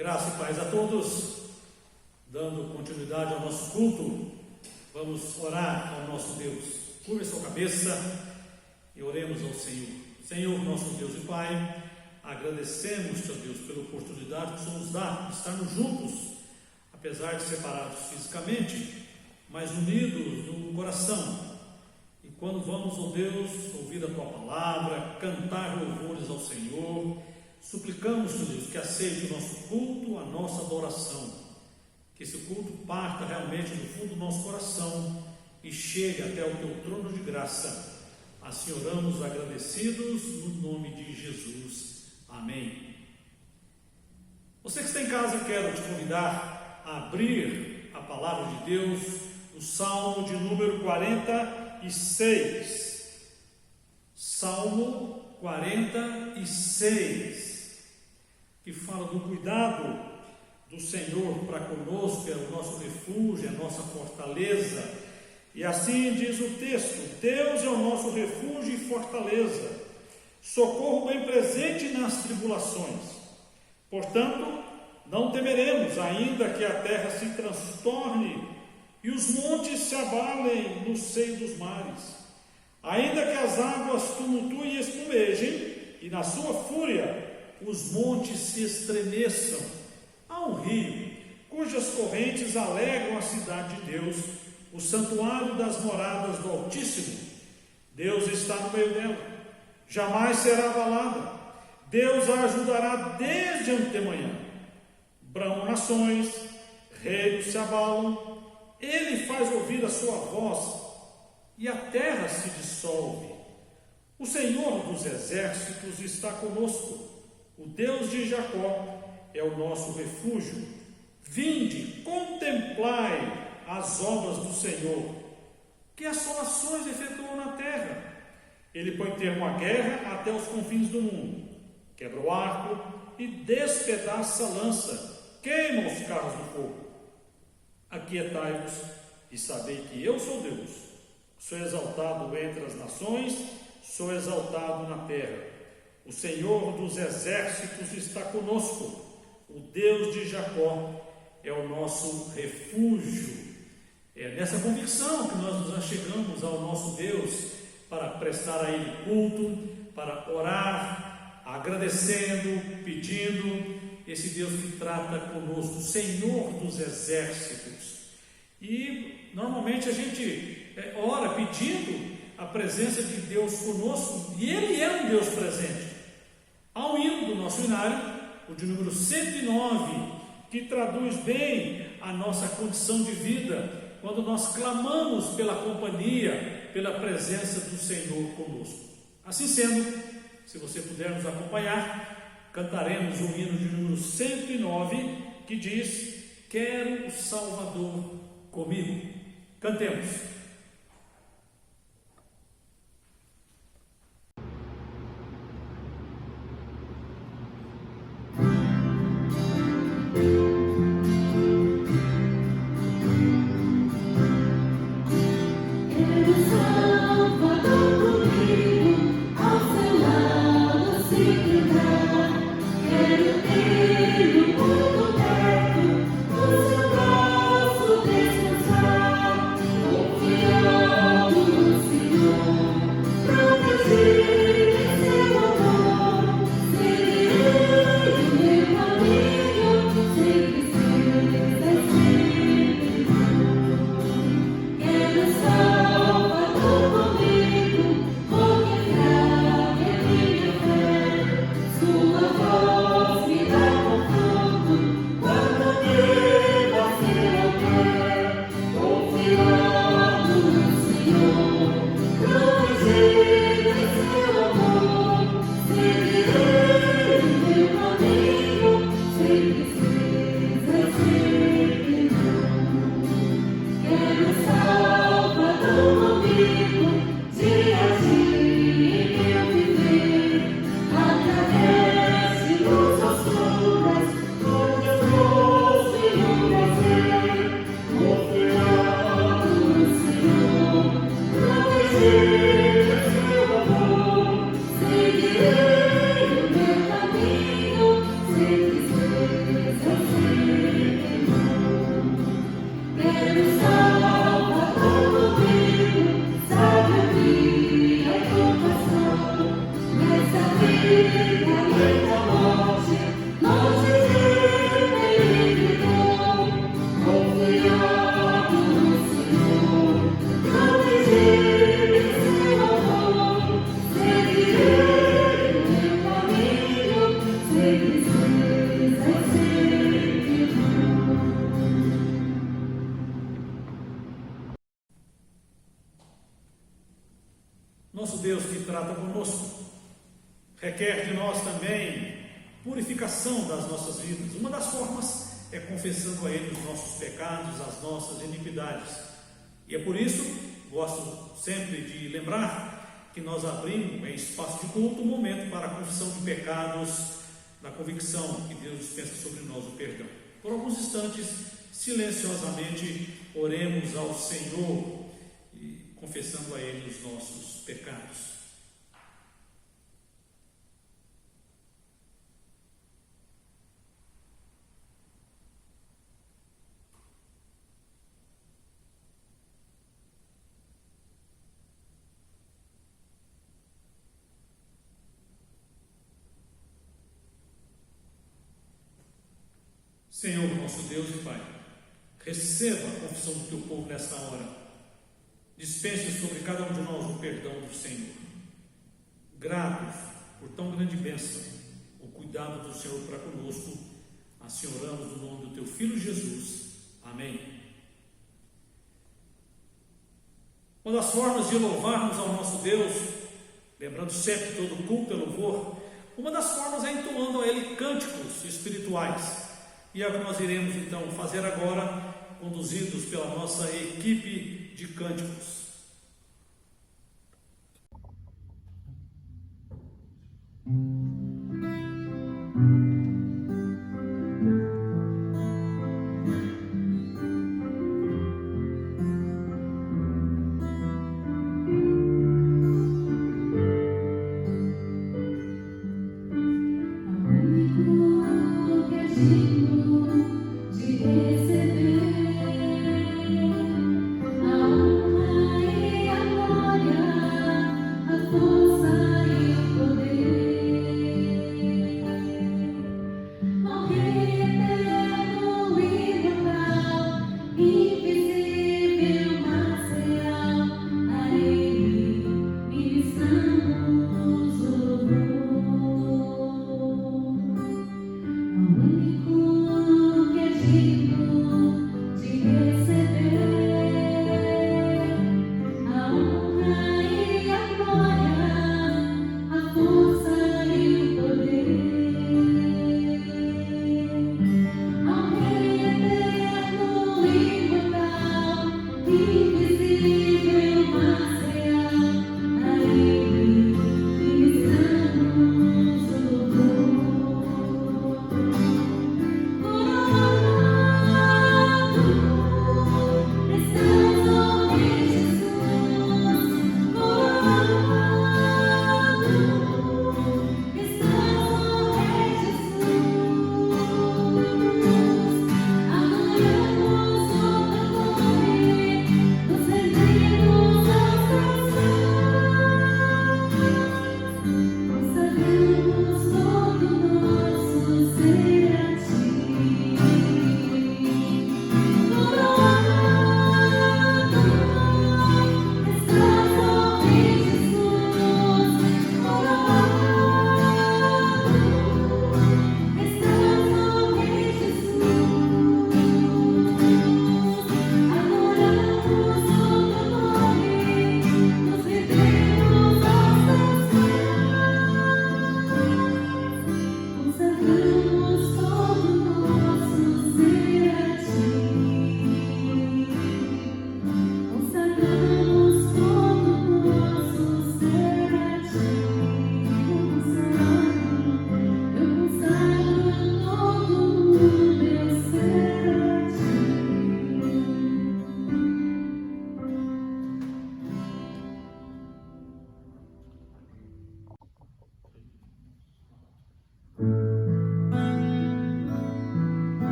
Graça e paz a todos. Dando continuidade ao nosso culto, vamos orar ao nosso Deus. Curve sua cabeça e oremos ao Senhor. Senhor, nosso Deus e Pai, agradecemos, Senhor Deus, pela oportunidade que o Senhor nos dá de estarmos juntos, apesar de separados fisicamente, mas unidos no coração. E quando vamos, ó Deus, ouvir a Tua palavra, cantar louvores ao Senhor, suplicamos, Senhor Deus, que aceite o nosso culto, a nossa adoração, que esse culto parta realmente do fundo do nosso coração e chegue até o Teu trono de graça. Assim oramos agradecidos no nome de Jesus. Amém. Você que está em casa, quero te convidar a abrir a palavra de Deus, o Salmo de número 46. Salmo 46. Que fala do cuidado do Senhor para conosco, é o nosso refúgio, é a nossa fortaleza. E assim diz o texto: Deus é o nosso refúgio e fortaleza, socorro bem presente nas tribulações. Portanto, não temeremos, ainda que a terra se transtorne e os montes se abalem no seio dos mares, ainda que as águas tumultuem e espumejem, e na sua fúria os montes se estremeçam. Há um rio, cujas correntes alegram a cidade de Deus, o santuário das moradas do Altíssimo. Deus está no meio dela, jamais será abalada. Deus a ajudará desde antemanhã. Bramam nações, reinos se abalam, Ele faz ouvir a sua voz, e a terra se dissolve. O Senhor dos exércitos está conosco. O Deus de Jacó é o nosso refúgio. Vinde, contemplai as obras do Senhor, que assolações efetuou na terra. Ele põe termo à guerra até os confins do mundo, quebra o arco e despedaça a lança, queima os carros do fogo. Aquietai-vos e sabei que eu sou Deus. Sou exaltado entre as nações, sou exaltado na terra. O Senhor dos exércitos está conosco. O Deus de Jacó é o nosso refúgio. É nessa convicção que nós nos achegamos ao nosso Deus para prestar a Ele culto, para orar, agradecendo, pedindo esse Deus que trata conosco, Senhor dos exércitos. E normalmente a gente ora pedindo a presença de Deus conosco, e Ele é um Deus presente. Há um hino do nosso inário, o de número 109, que traduz bem a nossa condição de vida, quando nós clamamos pela companhia, pela presença do Senhor conosco. Assim sendo, se você puder nos acompanhar, cantaremos o hino de número 109, que diz: quero o Salvador comigo. Cantemos. Nosso Deus que trata conosco requer de nós também purificação das nossas vidas. Uma das formas é confessando a Ele os nossos pecados, as nossas iniquidades. E é por isso, gosto sempre de lembrar que nós abrimos em espaço de culto um momento para a confissão de pecados, na convicção que Deus dispensa sobre nós o perdão. Por alguns instantes, silenciosamente, oremos ao Senhor, confessando a Ele os nossos pecados. Senhor, nosso Deus e Pai, receba a confissão do Teu povo nesta hora. Dispense sobre cada um de nós o perdão do Senhor. Gratos por tão grande bênção, o cuidado do Senhor para conosco, assim oramos no nome do Teu Filho Jesus. Amém. Uma das formas de louvarmos ao nosso Deus, lembrando sempre todo culto é louvor, uma das formas é entoando a Ele cânticos espirituais. E é o que nós iremos então fazer agora, conduzidos pela nossa equipe de cânticos. Okay.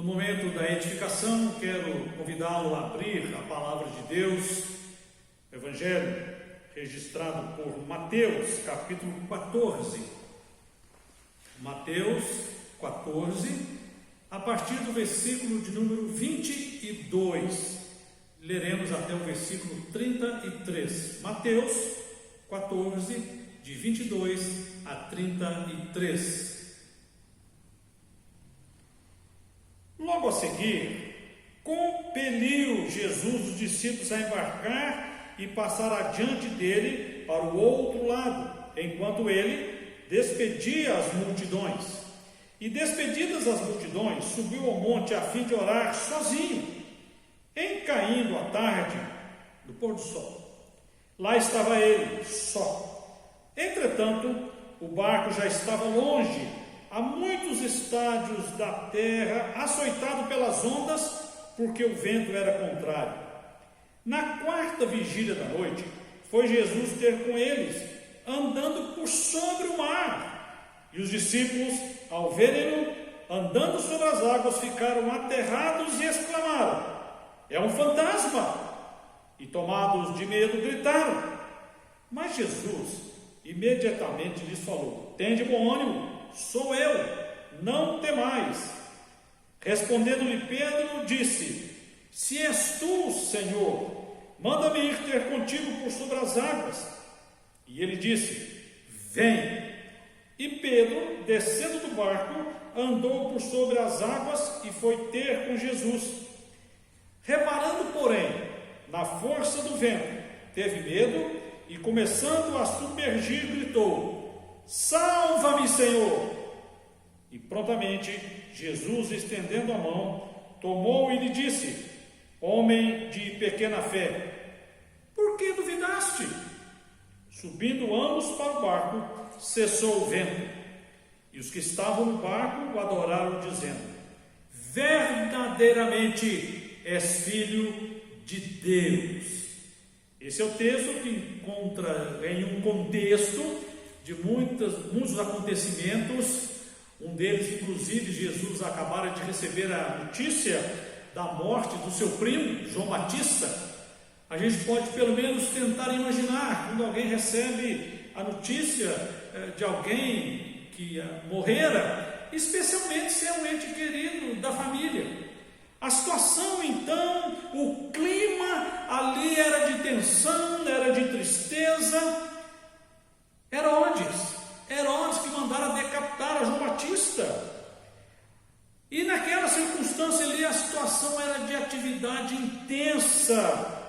No momento da edificação, quero convidá-lo a abrir a palavra de Deus, Evangelho registrado por Mateus, capítulo 14. Mateus 14, a partir do versículo de número 22. Leremos até o versículo 33. Mateus 14, de 22 a 33. Logo a seguir, compeliu Jesus os discípulos a embarcar e passar adiante dele para o outro lado, enquanto ele despedia as multidões. E despedidas as multidões, subiu ao monte a fim de orar sozinho. Em caindo a tarde, do pôr do sol. Lá estava ele, só. Entretanto, o barco já estava longe, a muitos estádios da terra, açoitado pelas ondas, porque o vento era contrário. Na quarta vigília da noite, foi Jesus ter com eles, andando por sobre o mar. E os discípulos, ao verem-no andando sobre as águas, ficaram aterrados e exclamaram: é um fantasma! E tomados de medo, gritaram. Mas Jesus imediatamente lhes falou: tende bom ânimo, sou eu, não temais. Respondendo-lhe Pedro, disse: se és tu, Senhor, manda-me ir ter contigo por sobre as águas. E ele disse: vem. E Pedro, descendo do barco, andou por sobre as águas e foi ter com Jesus. Reparando, porém, na força do vento, teve medo e, começando a submergir, gritou: salva-me, Senhor! E prontamente Jesus, estendendo a mão, tomou e lhe disse: homem de pequena fé, por que duvidaste? Subindo ambos para o barco, cessou o vento, e os que estavam no barco o adoraram, dizendo: verdadeiramente és filho de Deus. Esse é o texto que encontra em um contexto de muitos acontecimentos. Um deles, inclusive, Jesus acabara de receber a notícia da morte do seu primo, João Batista. A gente pode pelo menos tentar imaginar quando alguém recebe a notícia de alguém que morrera, especialmente se é um ente querido da família. A situação então, o clima ali era de tensão, era de tristeza. Herodes que mandara decapitar a João Batista. E naquela circunstância ali a situação era de atividade intensa.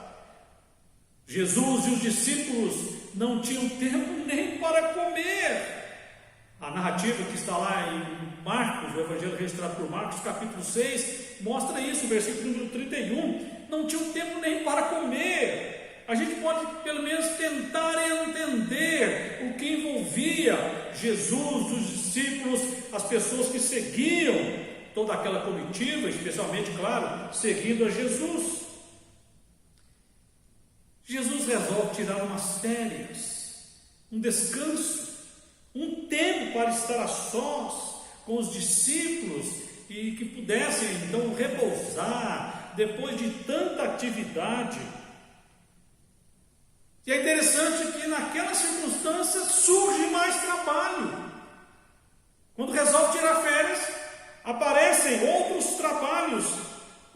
Jesus e os discípulos não tinham tempo nem para comer. A narrativa que está lá em Marcos, o Evangelho registrado por Marcos, capítulo 6, mostra isso, versículo número 31. Não tinham tempo nem para comer. A gente pode pelo menos tentar entender o que envolvia Jesus, os discípulos, as pessoas que seguiam toda aquela comitiva, especialmente, claro, seguindo a Jesus. Jesus resolve tirar umas férias, um descanso, um tempo para estar a sós com os discípulos e que pudessem então repousar depois de tanta atividade. E é interessante que naquela circunstância surge mais trabalho. Quando resolve tirar férias, aparecem outros trabalhos,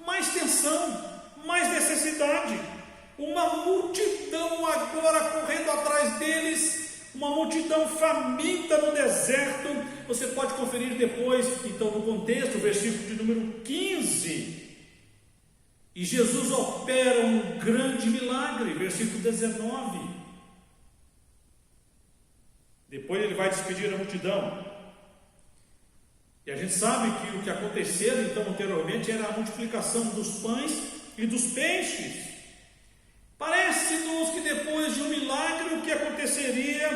mais tensão, mais necessidade. Uma multidão agora correndo atrás deles, uma multidão faminta no deserto. Você pode conferir depois, então, no contexto, o versículo de número 15. E Jesus opera um grande milagre, versículo 19. Depois ele vai despedir a multidão. E a gente sabe que o que aconteceu então anteriormente era a multiplicação dos pães e dos peixes. Parece-nos que depois de um milagre o que aconteceria,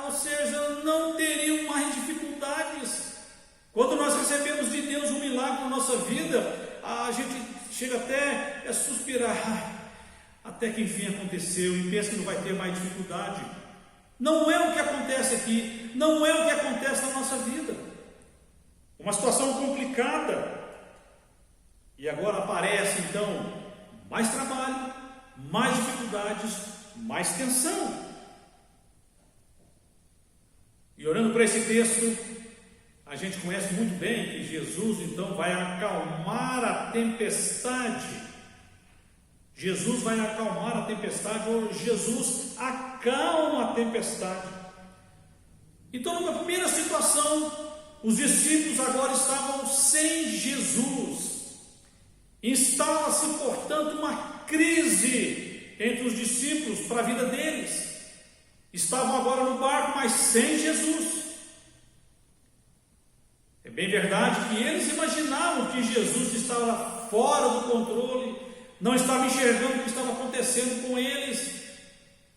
ou seja, não teriam mais dificuldades. Quando nós recebemos de Deus um milagre na nossa vida, a gente chega até a suspirar, até que enfim aconteceu, e pensa que não vai ter mais dificuldade. Não é o que acontece aqui, não é o que acontece na nossa vida. Uma situação complicada. E agora aparece então mais trabalho, mais dificuldades, mais tensão. E olhando para esse texto, a gente conhece muito bem que Jesus então vai acalmar a tempestade. Jesus vai acalmar a tempestade, ou Jesus acalma a tempestade. Então, numa primeira situação, os discípulos agora estavam sem Jesus. Instala-se, portanto, uma crise entre os discípulos para a vida deles. Estavam agora no barco, mas sem Jesus. É bem verdade que eles imaginavam que Jesus estava fora do controle, não estava enxergando o que estava acontecendo com eles,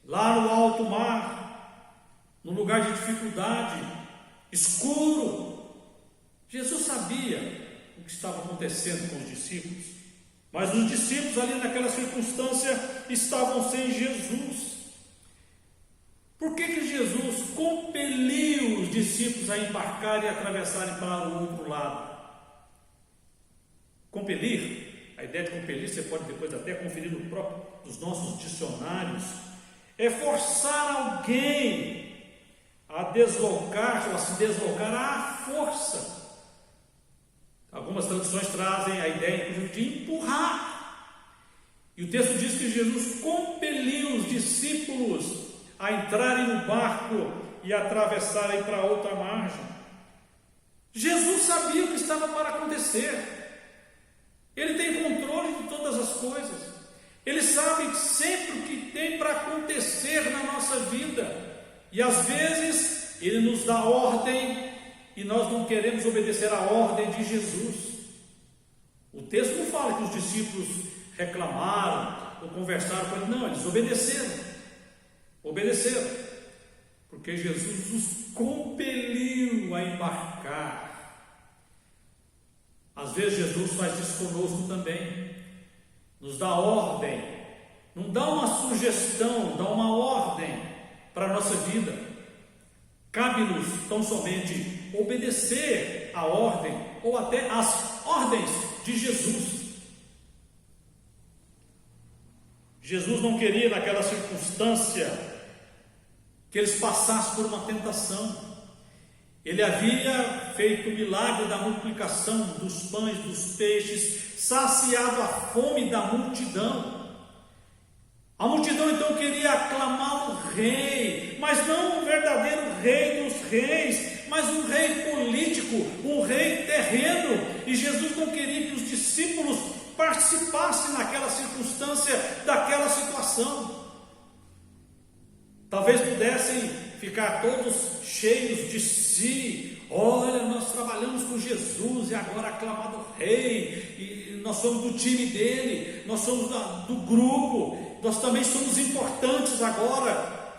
lá no alto mar, no lugar de dificuldade, escuro. Jesus sabia o que estava acontecendo com os discípulos, mas os discípulos ali naquela circunstância estavam sem Jesus. Por que Jesus compeliu os discípulos a embarcarem e atravessarem para o outro lado? Compelir, a ideia de compelir, você pode depois até conferir nos nossos dicionários, é forçar alguém a deslocar ou a se deslocar à força. Algumas traduções trazem a ideia, inclusive, de empurrar. E o texto diz que Jesus compeliu os discípulos a entrarem no barco e atravessarem para outra margem. Jesus sabia o que estava para acontecer. Ele tem controle de todas as coisas. Ele sabe sempre o que tem para acontecer na nossa vida. E às vezes Ele nos dá ordem e nós não queremos obedecer a ordem de Jesus. O texto não fala que os discípulos reclamaram ou conversaram com Ele. Não, eles obedeceram. Porque Jesus os compeliu a embarcar. Às vezes Jesus faz isso conosco também, nos dá ordem, não dá uma sugestão, dá uma ordem para a nossa vida. Cabe-nos tão somente obedecer a ordem ou até as ordens de Jesus. Jesus não queria naquela circunstância que eles passassem por uma tentação. Ele havia feito o milagre da multiplicação dos pães, dos peixes, saciado a fome da multidão. A multidão então queria aclamar o rei, mas não um verdadeiro rei dos reis, mas um rei político, um rei terreno. E Jesus não queria que os discípulos participassem naquela circunstância, daquela situação. Talvez pudessem ficar todos cheios de si. Olha, nós trabalhamos com Jesus e agora aclamado o rei, e nós somos do time dele, nós somos do grupo, nós também somos importantes agora.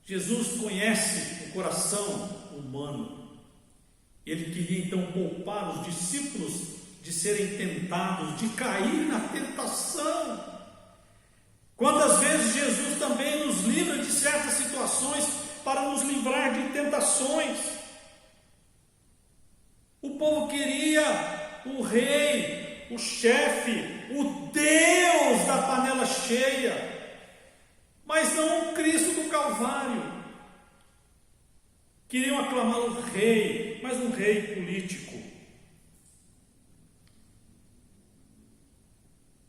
Jesus conhece o coração humano. Ele queria então poupar os discípulos de serem tentados, de cair na tentação. Quantas vezes Jesus também nos livra de certas situações para nos livrar de tentações. O povo queria o rei, o chefe, o Deus da panela cheia, mas não o Cristo do Calvário. Queriam aclamar o rei, mas um rei político.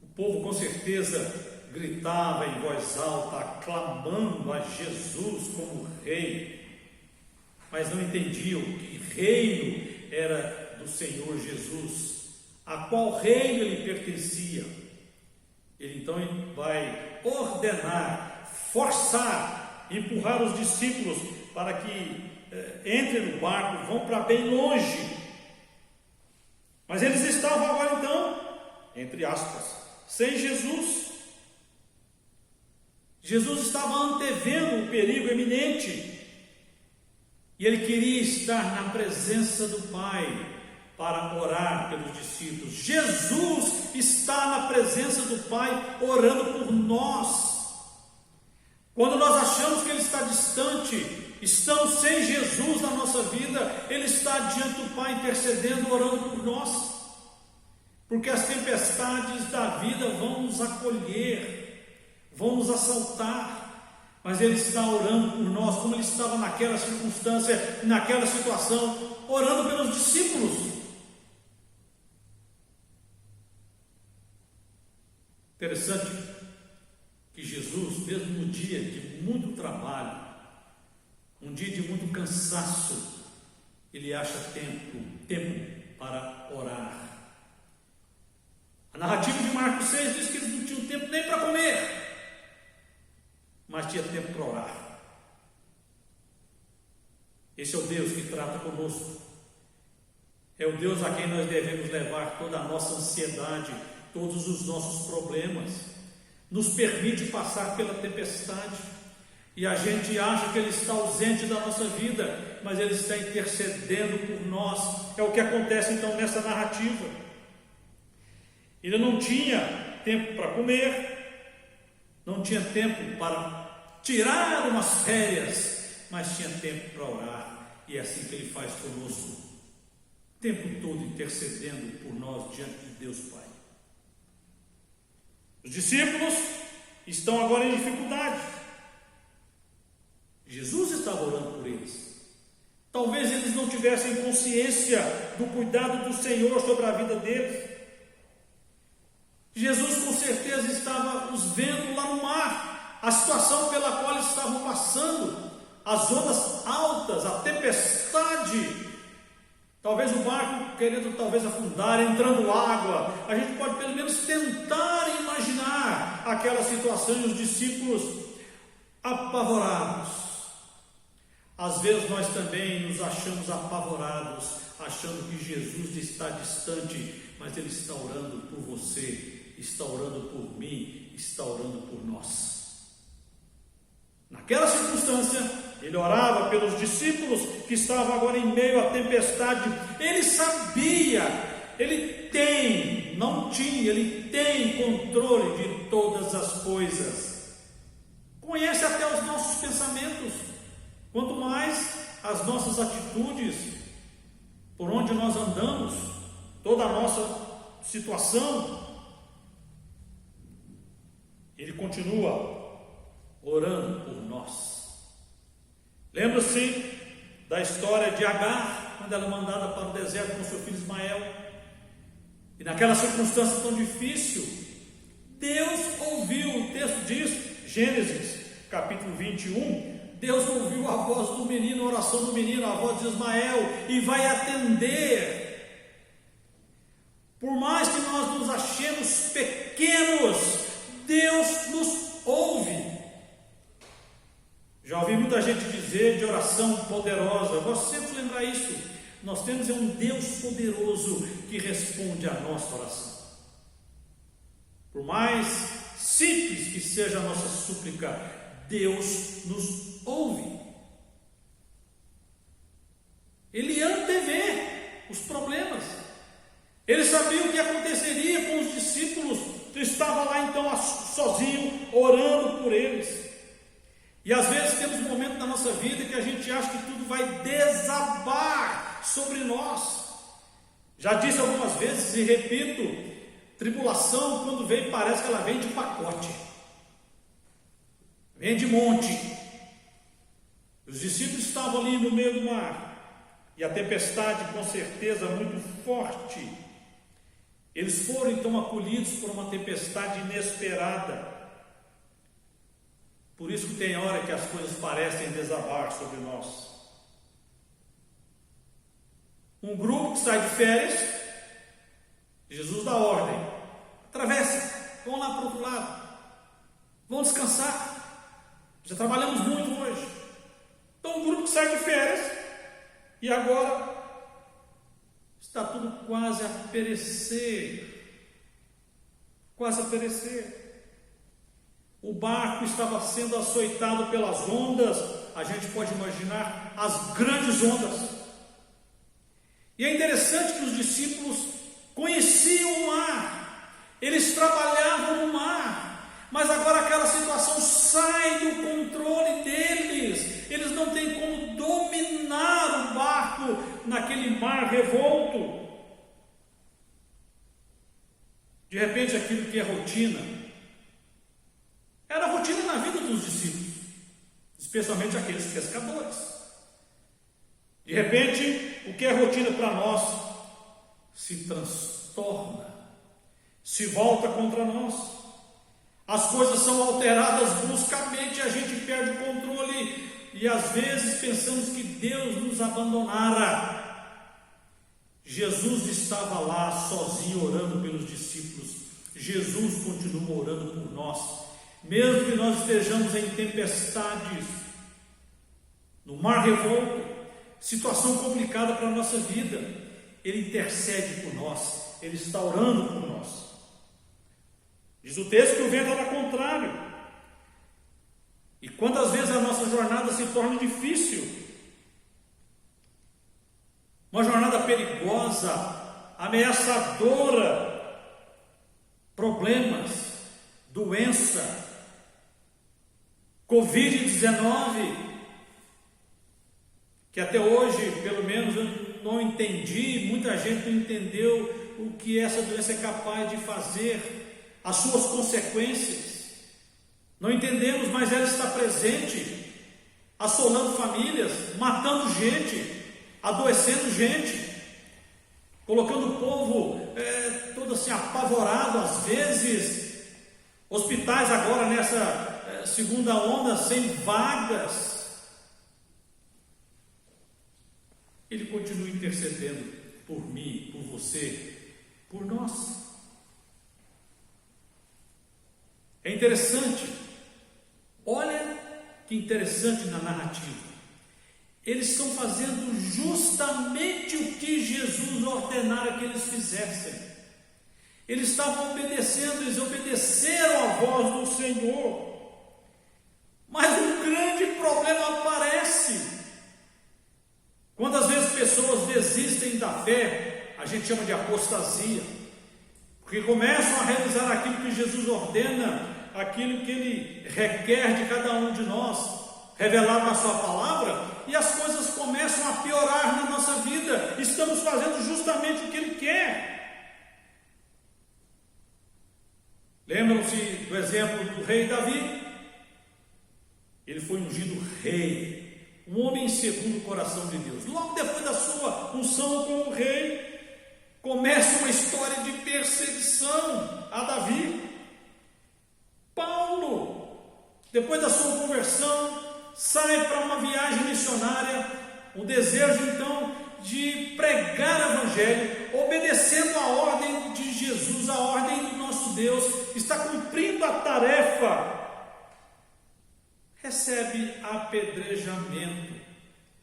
O povo com certeza gritava em voz alta, aclamando a Jesus como rei, mas não entendiam que reino era do Senhor Jesus, a qual reino ele pertencia. Ele então vai ordenar, forçar, empurrar os discípulos para que entrem no barco, vão para bem longe. Mas eles estavam agora então, entre aspas, sem Jesus. Jesus estava antevendo o perigo iminente e ele queria estar na presença do Pai para orar pelos discípulos. Jesus está na presença do Pai orando por nós. Quando nós achamos que Ele está distante, estamos sem Jesus na nossa vida, Ele está diante do Pai intercedendo, orando por nós, porque as tempestades da vida vão nos acolher, vão nos assaltar, mas Ele está orando por nós, como Ele estava naquela circunstância, naquela situação, orando pelos discípulos. Interessante que Jesus, mesmo no dia de muito trabalho, um dia de muito cansaço, Ele acha tempo para orar. A narrativa de Marcos 6 diz que eles não tinham tempo nem para comer, mas tinha tempo para orar. Esse é o Deus que trata conosco. É o Deus a quem nós devemos levar toda a nossa ansiedade, todos os nossos problemas, nos permite passar pela tempestade, e a gente acha que Ele está ausente da nossa vida, mas Ele está intercedendo por nós. É o que acontece então nessa narrativa. Ele não tinha tempo para comer, não tinha tempo para tirar umas férias, mas tinha tempo para orar, e é assim que Ele faz conosco, o tempo todo intercedendo por nós diante de Deus Pai. Os discípulos estão agora em dificuldade. Jesus estava orando por eles. Talvez eles não tivessem consciência do cuidado do Senhor sobre a vida deles. Jesus com certeza estava os vendo lá no mar, a situação pela qual eles estavam passando, as ondas altas, a tempestade, talvez o barco querendo talvez afundar, entrando água. A gente pode pelo menos tentar imaginar aquela situação e os discípulos apavorados. Às vezes nós também nos achamos apavorados, achando que Jesus está distante, mas Ele está orando por você, está orando por mim, está orando por nós. Naquela circunstância, Ele orava pelos discípulos que estavam agora em meio à tempestade. Ele sabia, Ele tem controle de todas as coisas. Conhece até os nossos pensamentos, quanto mais as nossas atitudes, por onde nós andamos, toda a nossa situação. Ele continua orando por nós. Lembra-se da história de Agar, quando ela é mandada para o deserto com seu filho Ismael, e naquela circunstância tão difícil, Deus ouviu, o texto diz, Gênesis capítulo 21, Deus ouviu a voz do menino, a oração do menino, a voz de Ismael, e vai atender. Por mais que nós nos achemos pequenos, Deus nos ouve. Já ouvi muita gente dizer de oração poderosa. Eu gosto sempre de lembrar isso. Nós temos um Deus poderoso que responde à nossa oração. Por mais simples que seja a nossa súplica, Deus nos ouve. Ele antevê os problemas. Ele sabia o que aconteceria com os discípulos. Ele estava lá então sozinho, orando por eles. E às vezes temos um momento na nossa vida que a gente acha que tudo vai desabar sobre nós. Já disse algumas vezes e repito, tribulação quando vem parece que ela vem de pacote, vem de monte. Os discípulos estavam ali no meio do mar, e a tempestade com certeza muito forte. Eles foram então acolhidos por uma tempestade inesperada. Por isso que tem hora que as coisas parecem desabar sobre nós. Um grupo que sai de férias, Jesus dá ordem: atravessa, vão lá para o outro lado, vão descansar, já trabalhamos muito hoje. Então um grupo que sai de férias, e agora está tudo quase a perecer, quase a perecer. O barco estava sendo açoitado pelas ondas, a gente pode imaginar as grandes ondas. E é interessante que os discípulos conheciam o mar, eles trabalhavam no mar, mas agora aquela situação sai do controle deles, eles não têm como dominar o barco naquele mar revolto. De repente aquilo que é rotina, era rotina na vida dos discípulos, especialmente aqueles pescadores. De repente, o que é rotina para nós se transtorna, se volta contra nós. As coisas são alteradas bruscamente, a gente perde o controle e às vezes pensamos que Deus nos abandonara. Jesus estava lá sozinho orando pelos discípulos. Jesus continua orando por nós. Mesmo que nós estejamos em tempestades, no mar revolto, situação complicada para a nossa vida, Ele intercede por nós, Ele está orando por nós. Diz o texto que o vento era contrário. E quantas vezes a nossa jornada se torna difícil, uma jornada perigosa, ameaçadora, problemas, doença, Covid-19, que até hoje, pelo menos, eu não entendi, muita gente não entendeu o que essa doença é capaz de fazer, as suas consequências. Não entendemos, mas ela está presente, assolando famílias, matando gente, adoecendo gente, colocando o povo todo assim apavorado às vezes. Hospitais agora nessa segunda onda sem vagas. Ele continua intercedendo por mim, por você, por nós. É interessante, olha que interessante na narrativa. Eles estão fazendo justamente o que Jesus ordenara que eles fizessem. Eles estavam obedecendo, eles obedeceram à voz do Senhor. Mas um grande problema aparece. Quando às vezes pessoas desistem da fé, a gente chama de apostasia, porque começam a realizar aquilo que Jesus ordena, aquilo que Ele requer de cada um de nós, revelado na sua palavra, e as coisas começam a piorar na nossa vida. Estamos fazendo justamente o que Ele quer. Lembram-se do exemplo do rei Davi? Ele foi ungido rei, um homem segundo o coração de Deus. Logo depois da sua unção como rei, começa uma história de perseguição a Davi. Paulo, depois da sua conversão, sai para uma viagem missionária, o desejo então de pregar o evangelho, obedecendo a ordem de Jesus, a ordem do nosso Deus, está cumprindo a tarefa. Recebe apedrejamento,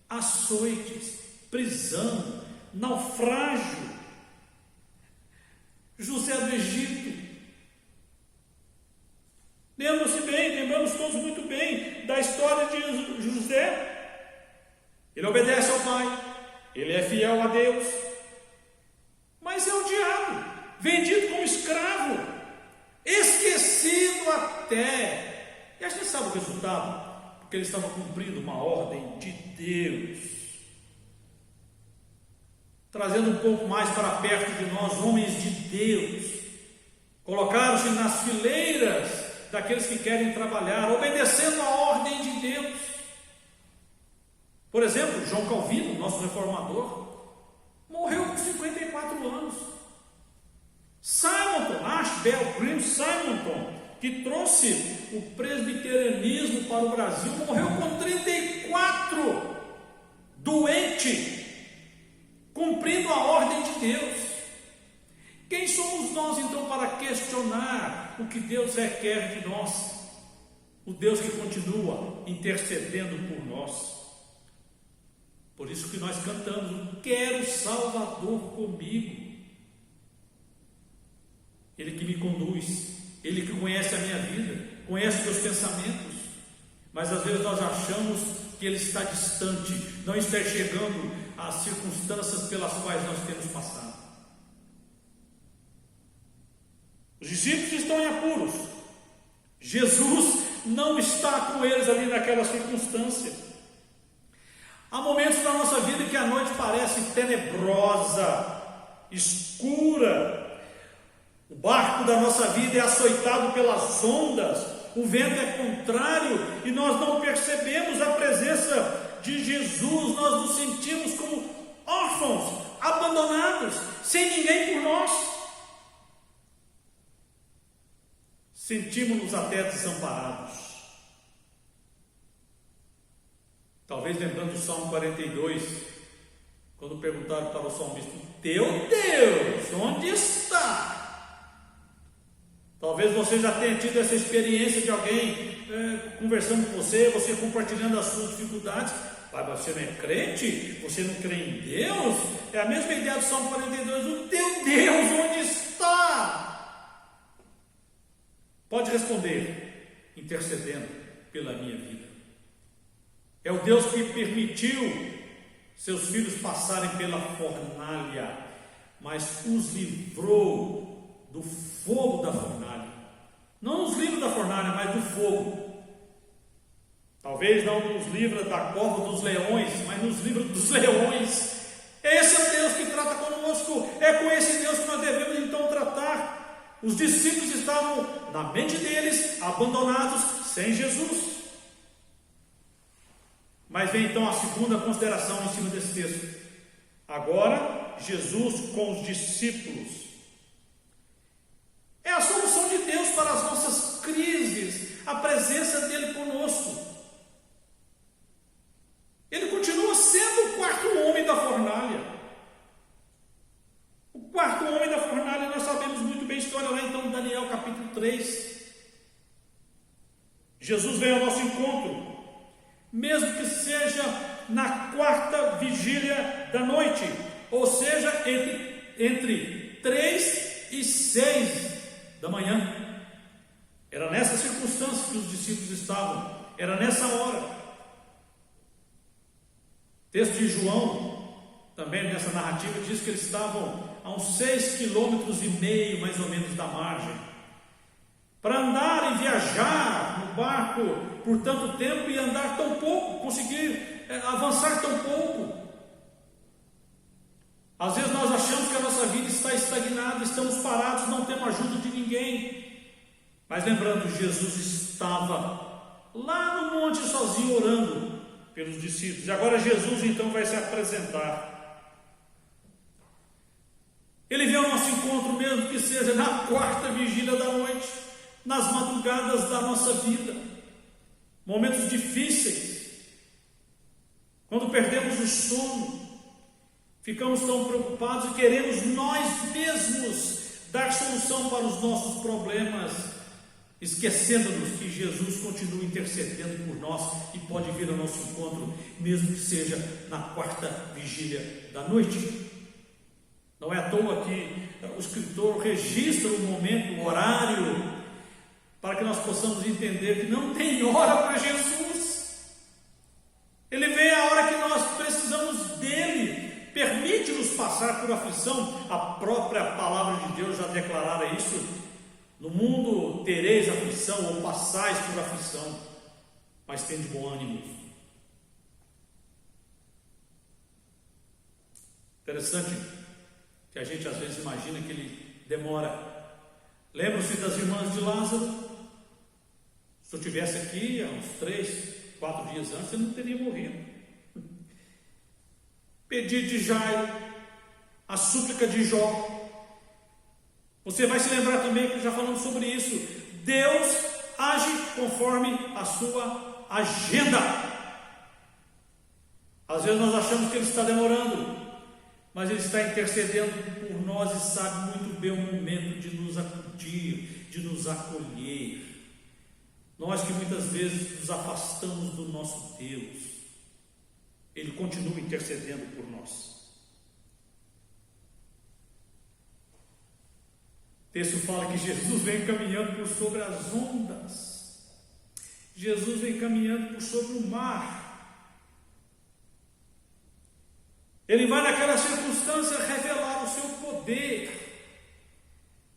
açoites, prisão, naufrágio. José do Egito. Lembramos todos muito bem da história de José. Ele obedece ao pai, ele é fiel a Deus, mas é odiado, vendido como escravo, esquecido até. E a gente sabe o resultado, porque ele estava cumprindo uma ordem de Deus, trazendo um pouco mais para perto de nós, homens de Deus. Colocaram-se nas fileiras daqueles que querem trabalhar, obedecendo a ordem de Deus. Por exemplo, João Calvino, nosso reformador, morreu com 54 anos. Simonton, Ashbel Green Simonton, que trouxe o presbiterianismo para o Brasil, morreu com 34, doente, cumprindo a ordem de Deus. Quem somos nós então para questionar o que Deus requer de nós? O Deus que continua intercedendo por nós. Por isso que nós cantamos: quero Salvador comigo. Ele que me conduz, Ele que conhece a minha vida, conhece os meus pensamentos. Mas às vezes nós achamos que Ele está distante, não está chegando às circunstâncias pelas quais nós temos passado. Os discípulos estão em apuros. Jesus não está com eles ali naquela circunstância. Há momentos na nossa vida que a noite parece tenebrosa, escura. O barco da nossa vida é açoitado pelas ondas, o vento é contrário e nós não percebemos a presença de Jesus. Nós nos sentimos como órfãos, abandonados, sem ninguém por nós. Sentimos-nos até desamparados. Talvez lembrando do Salmo 42, quando perguntaram para o salmista: teu Deus, onde está? Talvez você já tenha tido essa experiência de alguém conversando com você, você compartilhando as suas dificuldades. Mas você não é crente? Você não crê em Deus? É a mesma ideia do Salmo 42, o teu Deus onde está? Pode responder: intercedendo pela minha vida. É o Deus que permitiu seus filhos passarem pela fornalha, mas os livrou do fogo da fornalha. Não os livra da fornalha, mas do fogo. Talvez não nos livra da cova dos leões, mas nos livra dos leões. Esse é o Deus que trata conosco. É com esse Deus que nós devemos então tratar. Os discípulos estavam, na mente deles, abandonados, sem Jesus. Mas vem então a segunda consideração em cima desse texto. Agora, Jesus com os discípulos. É a solução de Deus para as nossas crises, a presença dele conosco. Ele continua sendo o quarto homem da fornalha. O quarto homem da fornalha, nós sabemos muito bem a história lá então, Daniel capítulo 3. Jesus veio ao nosso encontro, mesmo que seja na quarta vigília da noite, ou seja, entre 3 e 6 da manhã. Era nessa circunstância que os discípulos estavam, era nessa hora. O texto de João, também nessa narrativa, diz que eles estavam a uns 6,5 km, mais ou menos, da margem. Para andar e viajar no barco por tanto tempo e andar tão pouco, conseguir avançar tão pouco. Às vezes nós achamos que a nossa vida está estagnada, estamos parados, não temos ajuda de ninguém. Mas lembrando, Jesus estava lá no monte sozinho orando pelos discípulos. E agora Jesus então vai se apresentar. Ele vem ao nosso encontro, mesmo que seja na quarta vigília da noite, nas madrugadas da nossa vida, momentos difíceis, quando perdemos o sono, ficamos tão preocupados e queremos nós mesmos dar solução para os nossos problemas, esquecendo-nos que Jesus continua intercedendo por nós e pode vir ao nosso encontro, mesmo que seja na quarta vigília da noite. Não é à toa que o escritor registra o momento, o horário, para que nós possamos entender que não tem hora para Jesus. Ele vem a hora que nós precisamos dele. Permite-nos passar por aflição. A própria palavra de Deus já declarara isso. No mundo tereis aflição, ou passais por aflição, mas tende bom ânimo. Interessante que a gente às vezes imagina que ele demora. Lembram-se das irmãs de Lázaro? Se eu estivesse aqui há uns 3, 4 dias antes, ele não teria morrido. Pedir de Jairo, a súplica de Jó. Você vai se lembrar também que já falamos sobre isso. Deus age conforme a sua agenda. Às vezes nós achamos que ele está demorando, mas ele está intercedendo por nós e sabe muito bem o momento de nos acudir, de nos acolher. Nós que muitas vezes nos afastamos do nosso Deus, ele continua intercedendo por nós. O texto fala que Jesus vem caminhando por sobre as ondas. Jesus vem caminhando por sobre o mar. Ele vai naquela circunstância revelar o seu poder.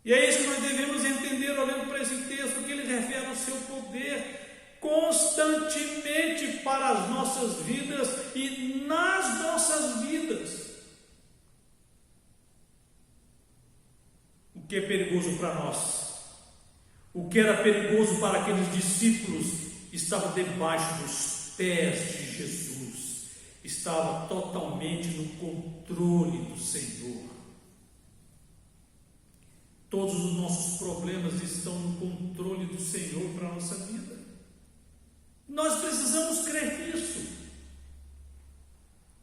E é isso que nós devemos entender olhando para esse texto, que ele revela o seu poder constantemente para as nossas vidas e nas nossas vidas. O que é perigoso para nós, o que era perigoso para aqueles discípulos, estava debaixo dos pés de Jesus, estava totalmente no controle do Senhor. Todos os nossos problemas estão no controle do Senhor para a nossa vida. Nós precisamos crer nisso.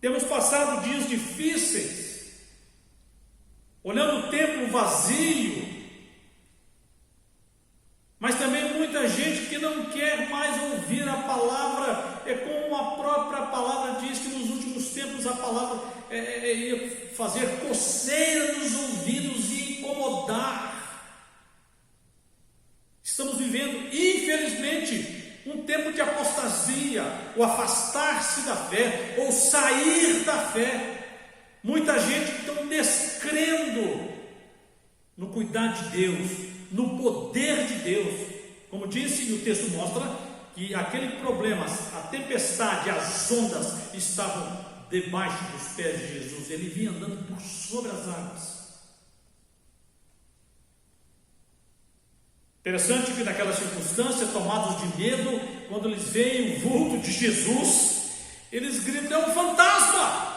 Temos passado dias difíceis, olhando o templo vazio, mas também muita gente que não quer mais ouvir a palavra. É como a própria palavra diz, que nos últimos tempos a palavra ia fazer coceira nos ouvidos e incomodar. Estamos vivendo vivendo, infelizmente, um tempo de apostasia, o afastar-se da fé, ou sair da fé. Muita gente então descrendo no cuidar de Deus, no poder de Deus. Como disse, e o texto mostra que aquele problema, a tempestade, as ondas estavam debaixo dos pés de Jesus. Ele vinha andando por sobre as águas. Interessante que naquela circunstância, tomados de medo, quando eles veem o vulto de Jesus, eles gritam: é um fantasma!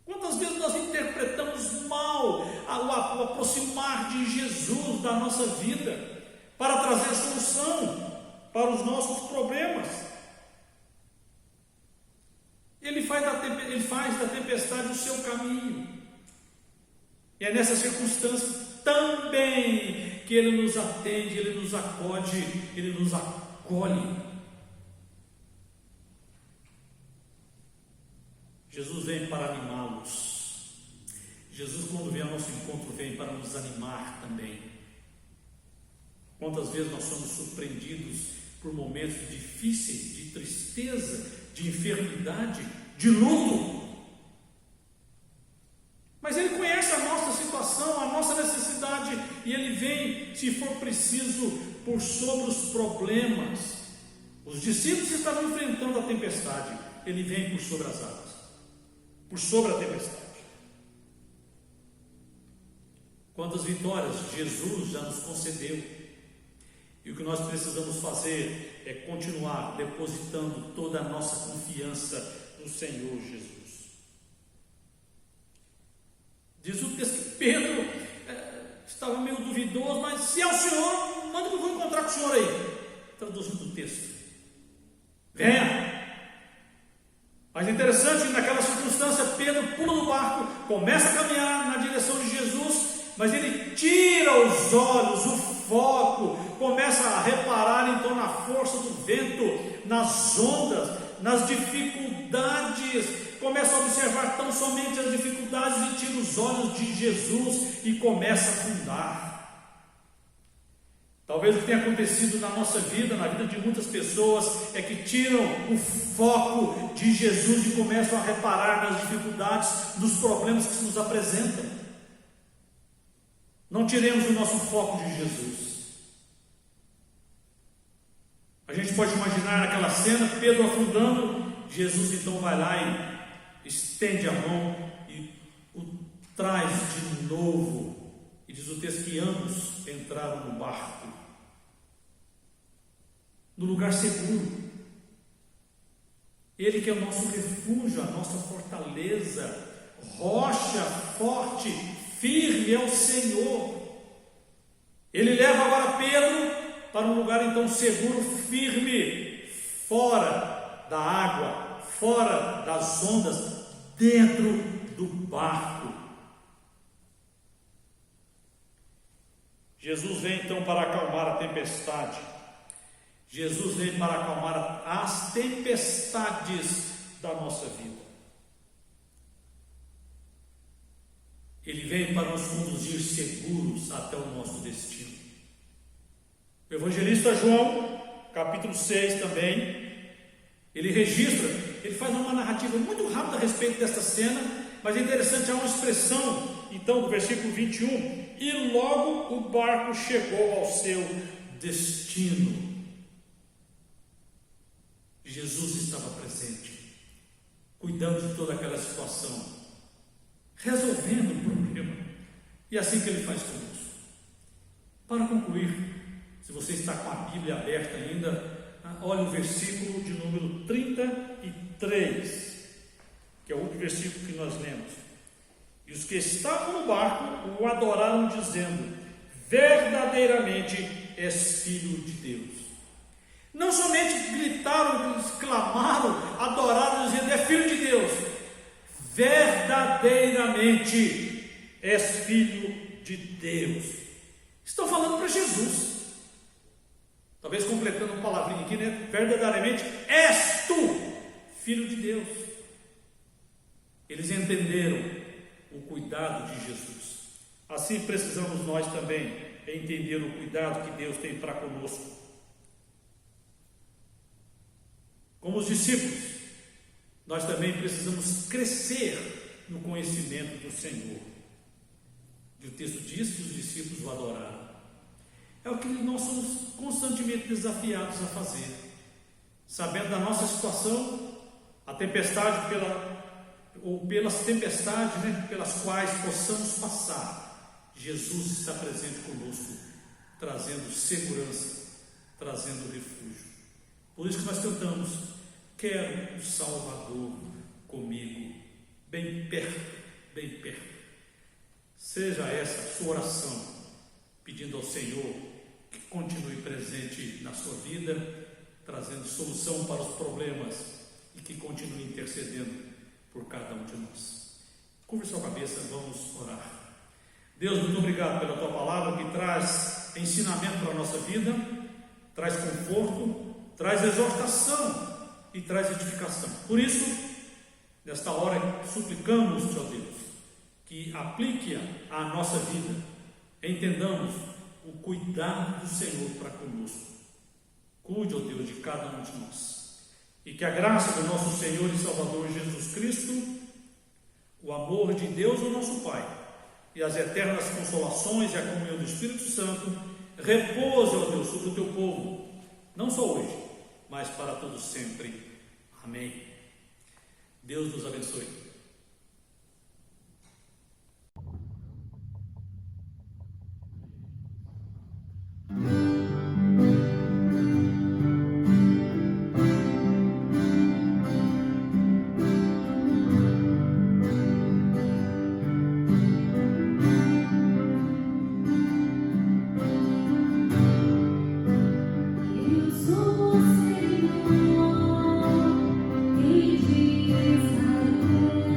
Quantas vezes nós interpretamos mal o aproximar de Jesus da nossa vida para trazer solução para os nossos problemas? Ele faz da tempestade o seu caminho. E é nessa circunstância também que Ele nos atende, Ele nos acode, Ele nos acolhe. Jesus vem para animá-los. Jesus, quando vem ao nosso encontro, vem para nos animar também. Quantas vezes nós somos surpreendidos por momentos difíceis, de tristeza, de enfermidade, de luto. Mas Ele conhece a nossa situação, a nossa necessidade, e Ele vem, se for preciso, por sobre os problemas. Os discípulos estavam enfrentando a tempestade, Ele vem por sobre as águas, por sobre a tempestade. Quantas vitórias Jesus já nos concedeu, e o que nós precisamos fazer é continuar depositando toda a nossa confiança no Senhor Jesus. Diz o texto que Pedro estava meio duvidoso, mas se é o Senhor, manda que eu vou encontrar com o Senhor aí. Traduzindo o texto: venha. Mas é interessante que naquela circunstância Pedro pula do barco, começa a caminhar na direção de Jesus, mas ele tira os olhos, o foco, começa a reparar então na força do vento, nas ondas, nas dificuldades, começa a observar tão somente as dificuldades e tira os olhos de Jesus e começa a afundar. Talvez o que tenha acontecido na nossa vida, na vida de muitas pessoas, é que tiram o foco de Jesus e começam a reparar nas dificuldades, nos problemas que se nos apresentam. Não tiremos o nosso foco de Jesus. A gente pode imaginar naquela cena, Pedro afundando, Jesus então vai lá e estende a mão e o traz de novo. E diz o texto que ambos entraram no barco, no lugar seguro. Ele que é o nosso refúgio, a nossa fortaleza, rocha forte, firme é o Senhor. Ele leva agora Pedro para um lugar então seguro, firme, fora da água, fora das ondas, dentro do barco. Jesus vem então para acalmar a tempestade. Jesus vem para acalmar as tempestades da nossa vida. Ele vem para nos conduzir seguros até o nosso destino. O evangelista João, capítulo 6 também, ele registra, ele faz uma narrativa muito rápida a respeito desta cena, mas é interessante, há uma expressão, então, do versículo 21, e logo o barco chegou ao seu destino. Jesus estava presente, cuidando de toda aquela situação, resolvendo o problema, e é assim que Ele faz conosco. Para concluir, se você está com a Bíblia aberta ainda, olhe o versículo de número 33, que é o último versículo que nós lemos. E os que estavam no barco o adoraram, dizendo: verdadeiramente és filho de Deus. Não somente gritaram, exclamaram, adoraram, dizendo: é filho de Deus. Verdadeiramente és filho de Deus. Estão falando para Jesus. Talvez completando uma palavrinha aqui, né? Verdadeiramente és tu, filho de Deus. Eles entenderam o cuidado de Jesus. Assim precisamos nós também entender o cuidado que Deus tem para conosco. Como os discípulos, nós também precisamos crescer no conhecimento do Senhor. E o texto diz que os discípulos o adoraram. É o que nós somos constantemente desafiados a fazer. Sabendo da nossa situação, a tempestade pelas tempestades, pelas quais possamos passar, Jesus está presente conosco, trazendo segurança, trazendo refúgio. Por isso que nós cantamos: quero o Salvador comigo, bem perto, bem perto. Seja essa a sua oração, pedindo ao Senhor que continue presente na sua vida, trazendo solução para os problemas e que continue intercedendo por cada um de nós. Curve sua cabeça, vamos orar. Deus, muito obrigado pela tua palavra que traz ensinamento para a nossa vida, traz conforto, traz exortação e traz edificação. Por isso, nesta hora, suplicamos, ó Deus, que aplique-a à nossa vida, entendamos o cuidado do Senhor para conosco. Cuide, ó Deus, de cada um de nós. E que a graça do nosso Senhor e Salvador Jesus Cristo, o amor de Deus, o nosso Pai, e as eternas consolações e a comunhão do Espírito Santo repouse, ó Deus, sobre o teu povo, não só hoje, mas para todos sempre. Amém. Deus nos abençoe. Senhor, e de Israel.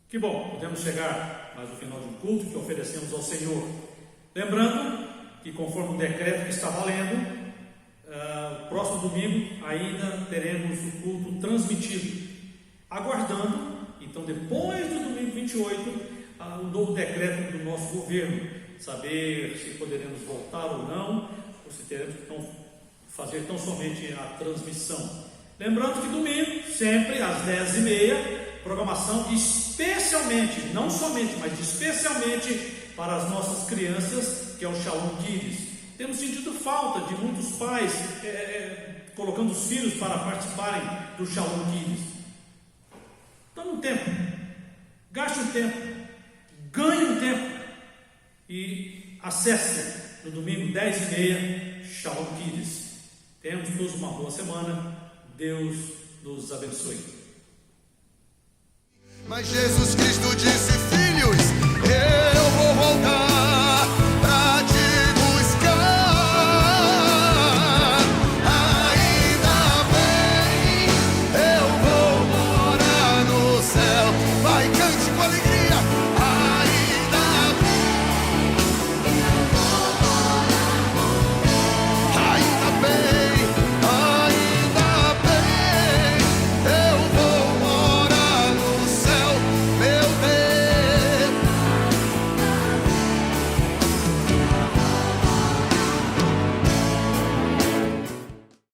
Que bom, podemos chegar mais no final de um culto que oferecemos ao Senhor. Lembrando que, conforme o decreto que está valendo, próximo domingo ainda teremos o culto transmitido. Aguardando, então, depois do domingo 28, o novo decreto do nosso governo. Saber se poderemos voltar ou não, ou se teremos que fazer tão somente a transmissão. Lembrando que domingo, sempre às 10h30, programação especialmente, não somente, mas especialmente para as nossas crianças, que é o Shalom Kids. Temos sentido falta de muitos pais colocando os filhos para participarem do Shalom Kids. Tome um tempo, gaste um tempo, ganhe um tempo e acesse no domingo 10h30 Shalom Kids. Tenhamos todos uma boa semana. Deus nos abençoe. Mas Jesus Cristo disse: